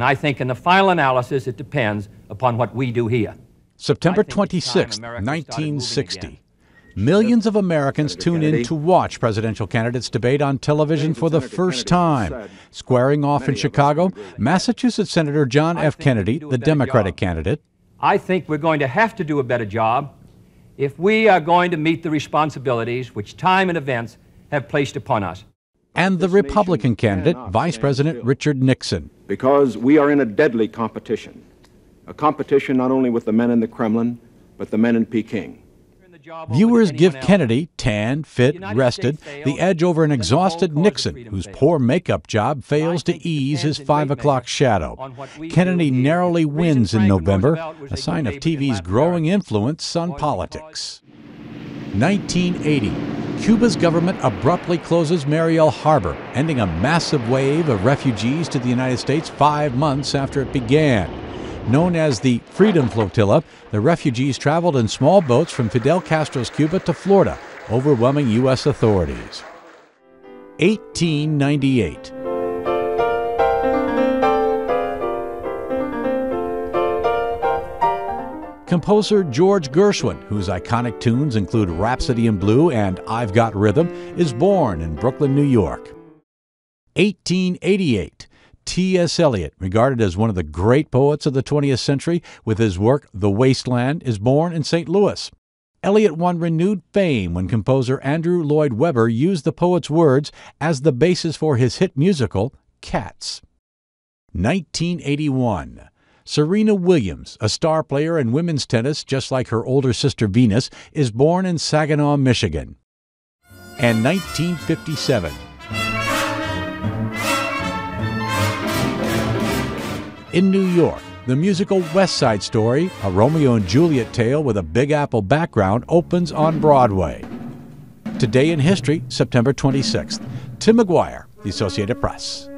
And I think in the final analysis, it depends upon what we do here. September 26, 1960. Millions of Americans tune in to watch presidential candidates debate on television for the first time. Squaring off in Chicago, Massachusetts Senator John F. Kennedy, the Democratic candidate. I think we're going to have to do a better job if we are going to meet the responsibilities which time and events have placed upon us. And the Republican candidate, Vice President Richard Nixon. Because we are in a deadly competition. A competition not only with the men in the Kremlin, but the men in Peking. Viewers give Kennedy, tan, fit, rested, the edge over an exhausted Nixon, whose poor makeup job fails to ease his 5 o'clock shadow. Kennedy narrowly wins in November, a sign of TV's growing influence on politics. 1980. Cuba's government abruptly closes Mariel Harbor, ending a massive wave of refugees to the United States 5 months after it began. Known as the Freedom Flotilla, the refugees traveled in small boats from Fidel Castro's Cuba to Florida, overwhelming U.S. authorities. 1898. Composer George Gershwin, whose iconic tunes include Rhapsody in Blue and I've Got Rhythm, is born in Brooklyn, New York. 1888. T.S. Eliot, regarded as one of the great poets of the 20th century, with his work The Wasteland, is born in St. Louis. Eliot won renewed fame when composer Andrew Lloyd Webber used the poet's words as the basis for his hit musical, Cats. 1981. Serena Williams, a star player in women's tennis just like her older sister Venus, is born in Saginaw, Michigan. And 1957. In New York, the musical West Side Story, a Romeo and Juliet tale with a Big Apple background, opens on Broadway. Today in History, September 26th. Tim McGuire, The Associated Press.